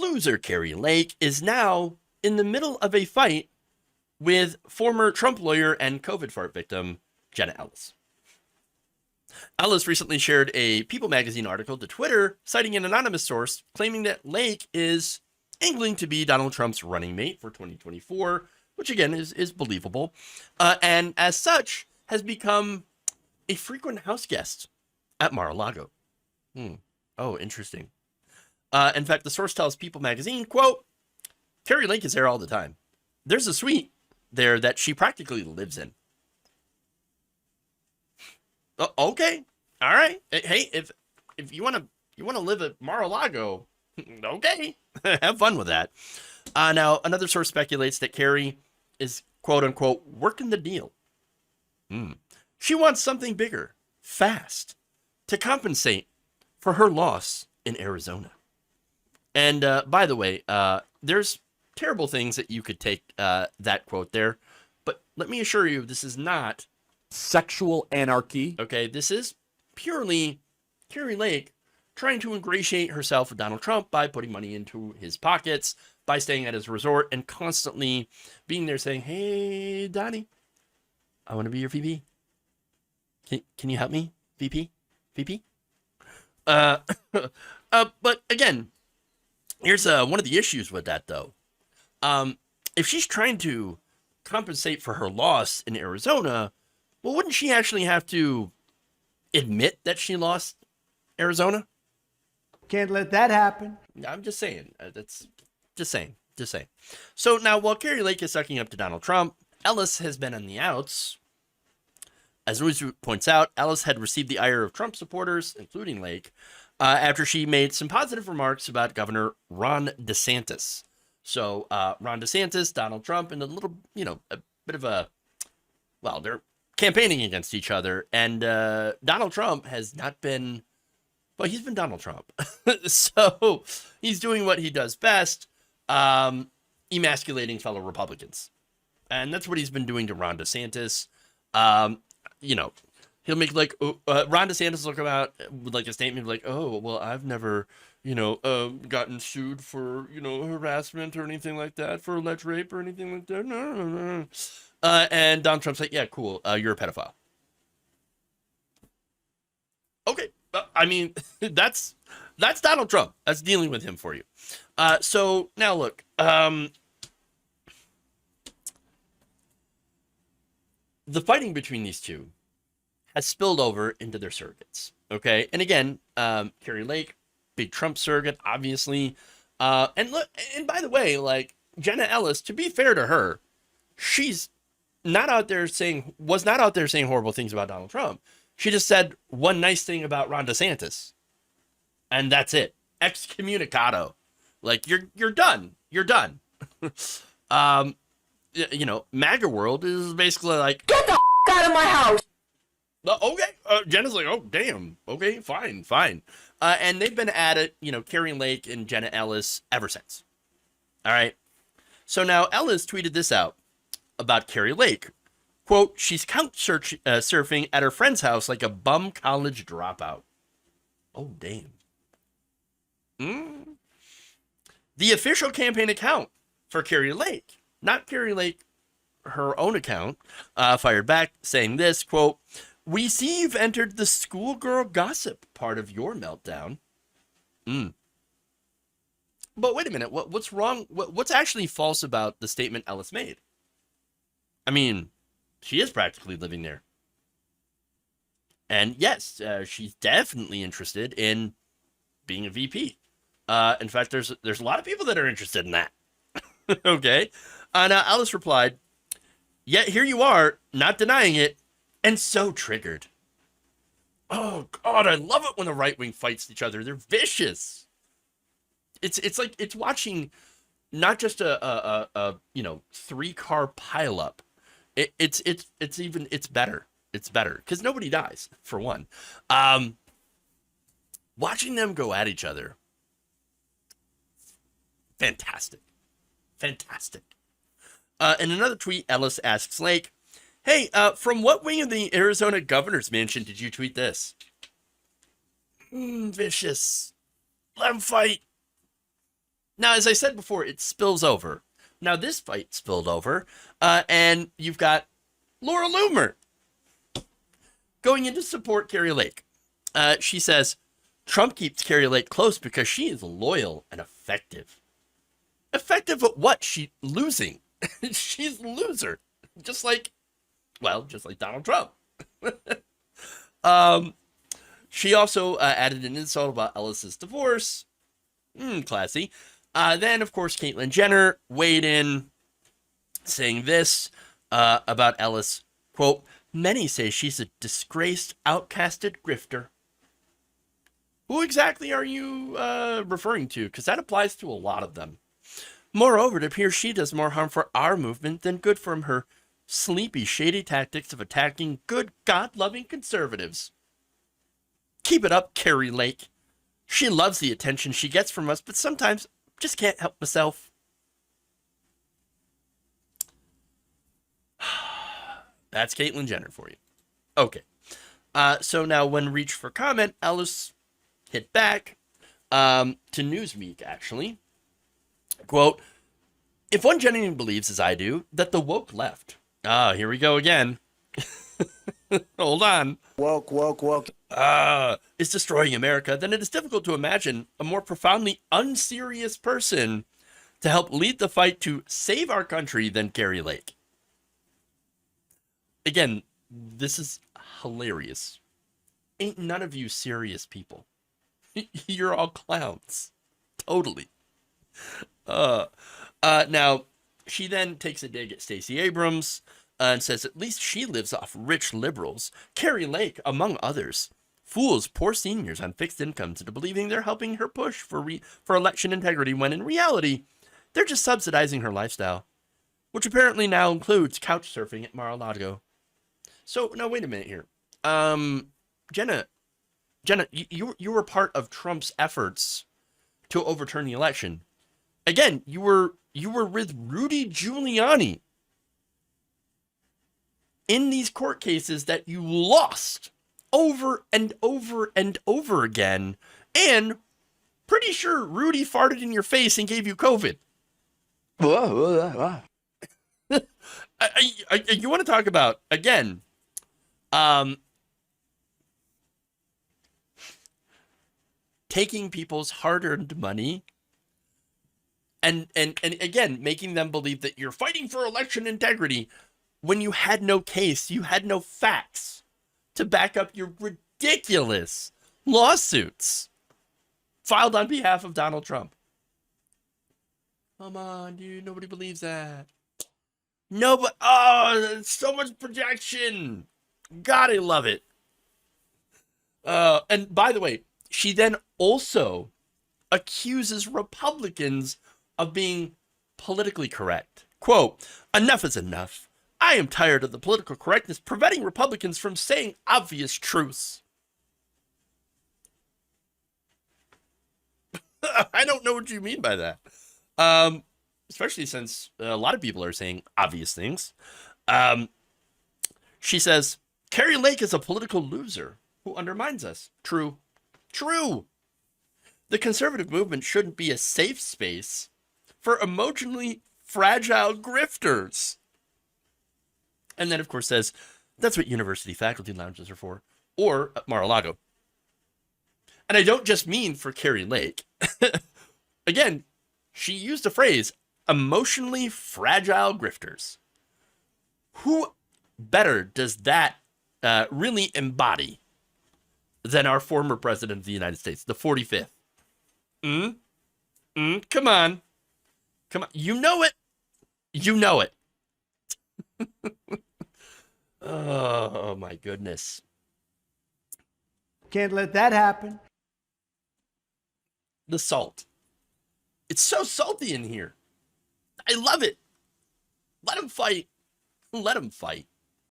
loser Kari Lake is now in the middle of a fight with former Trump lawyer and COVID fart victim Jenna Ellis. Ellis recently shared a People magazine article to Twitter, citing an anonymous source claiming that Lake is angling to be Donald Trump's running mate for 2024, which again is believable, and as such has become a frequent house guest at Mar-a-Lago. Oh, interesting. In fact, the source tells People magazine, quote, Kari Lake is there all the time. There's a suite there that she practically lives in. Okay. All right. Hey, if you want to live at Mar-a-Lago, okay. Have fun with that. Now, another source speculates that Kari is, quote unquote, working the deal. She wants something bigger, fast, to compensate for her loss in Arizona. And by the way, there's terrible things that you could take that quote there, but let me assure you, this is not sexual anarchy. Okay, this is purely Kari Lake trying to ingratiate herself with Donald Trump by putting money into his pockets, by staying at his resort, and constantly being there saying, hey, Donnie, I want to be your VP. Can you help me, VP? VP? But again, here's one of the issues with that, though. If she's trying to compensate for her loss in Arizona, well, wouldn't she actually have to admit that she lost Arizona? Can't let that happen. I'm just saying. That's just saying. So now, while Kari Lake is sucking up to Donald Trump, Ellis has been on the outs. As News points out, Ellis had received the ire of Trump supporters, including Lake, after she made some positive remarks about Governor Ron DeSantis. So Ron DeSantis, Donald Trump, and a little, a bit of a, well, they're campaigning against each other. And Donald Trump has not been, well, he's been Donald Trump. So he's doing what he does best, emasculating fellow Republicans. And that's what he's been doing to Ron DeSantis. He'll make like, Ron DeSantis will come out with like a statement like, oh, well, I've never, gotten sued for, harassment or anything like that, for alleged rape or anything like that. No. And Donald Trump's like, yeah, cool. You're a pedophile. Okay. I mean, that's Donald Trump. That's dealing with him for you. So now look, the fighting between these two has spilled over into their surrogates. Okay. And again, Kari Lake, big Trump surrogate, obviously. And look, and by the way, like Jenna Ellis, to be fair to her, she's was not out there saying horrible things about Donald Trump. She just said one nice thing about Ron DeSantis. And that's it. Excommunicado. Like you're done. You're done. MAGA world is basically like, get the out of my house. Okay. Jenna's like, oh, damn. Okay, fine. And they've been at it, Kari Lake and Jenna Ellis ever since. All right. So now Ellis tweeted this out about Kari Lake. Quote, she's couch-surfing at her friend's house like a bum college dropout. Oh, damn. The official campaign account for Kari Lake, not Kari Lake, her own account, fired back saying this, quote, we see you've entered the schoolgirl gossip part of your meltdown. But wait a minute, what's wrong? What's actually false about the statement Ellis made? I mean, she is practically living there. And yes, she's definitely interested in being a VP. In fact, there's a lot of people that are interested in that. Okay. Now Ellis replied, yet here you are, not denying it, and so triggered. Oh, God, I love it when the right wing fights each other. They're vicious. It's like it's watching not just a 3-car pileup. It's better. It's better because nobody dies, for one. Watching them go at each other. Fantastic. In another tweet, Ellis asks Lake, hey, from what wing of the Arizona governor's mansion did you tweet this? Vicious. Let him fight. Now, as I said before, it spills over. Now, this fight spilled over, and you've got Laura Loomer going in to support Kari Lake. She says, Trump keeps Kari Lake close because she is loyal and effective. Effective at what? She's losing. She's a loser. Just like Donald Trump. She also added an insult about Ellis's divorce. Classy. Then, of course, Caitlyn Jenner weighed in saying this about Ellis. Quote, many say she's a disgraced, outcasted grifter. Who exactly are you referring to? Because that applies to a lot of them. Moreover, it appears she does more harm for our movement than good from her sleepy, shady tactics of attacking good, God-loving conservatives. Keep it up, Kari Lake. She loves the attention she gets from us, but sometimes just can't help myself. That's Caitlyn Jenner for you. Okay. So now when reached for comment, Ellis hit back to Newsweek, actually. Quote, if one genuinely believes, as I do, that the woke left. Here we go again. Hold on. Woke. Is destroying America, then it is difficult to imagine a more profoundly unserious person to help lead the fight to save our country than Kari Lake. Again, this is hilarious. Ain't none of you serious people. You're all clowns. Totally. Now, she then takes a dig at Stacey Abrams and says at least she lives off rich liberals. Kari Lake, among others, fools poor seniors on fixed incomes into believing they're helping her push for election integrity when in reality, they're just subsidizing her lifestyle, which apparently now includes couch surfing at Mar-a-Lago. So, now wait a minute here. Jenna, you were part of Trump's efforts to overturn the election. Again, you were with Rudy Giuliani in these court cases that you lost over and over and over again, and pretty sure Rudy farted in your face and gave you COVID. You want to talk about, again, taking people's hard-earned money and again, making them believe that you're fighting for election integrity when you had no case, you had no facts to back up your ridiculous lawsuits filed on behalf of Donald Trump. Come on, dude. Nobody believes that. No, but, so much projection. God, I love it. And by the way, she then also accuses Republicans of being politically correct. Quote, enough is enough. I am tired of the political correctness preventing Republicans from saying obvious truths. I don't know what you mean by that. Especially since a lot of people are saying obvious things. She says, Kari Lake is a political loser who undermines us. True. The conservative movement shouldn't be a safe space for emotionally fragile grifters. And then, of course, says, that's what university faculty lounges are for. Or at Mar-a-Lago. And I don't just mean for Kari Lake. Again, she used the phrase, emotionally fragile grifters. Who better does that really embody than our former president of the United States, the 45th? Come on. You know it. Oh, my goodness. Can't let that happen. The salt. It's so salty in here. I love it. Let him fight.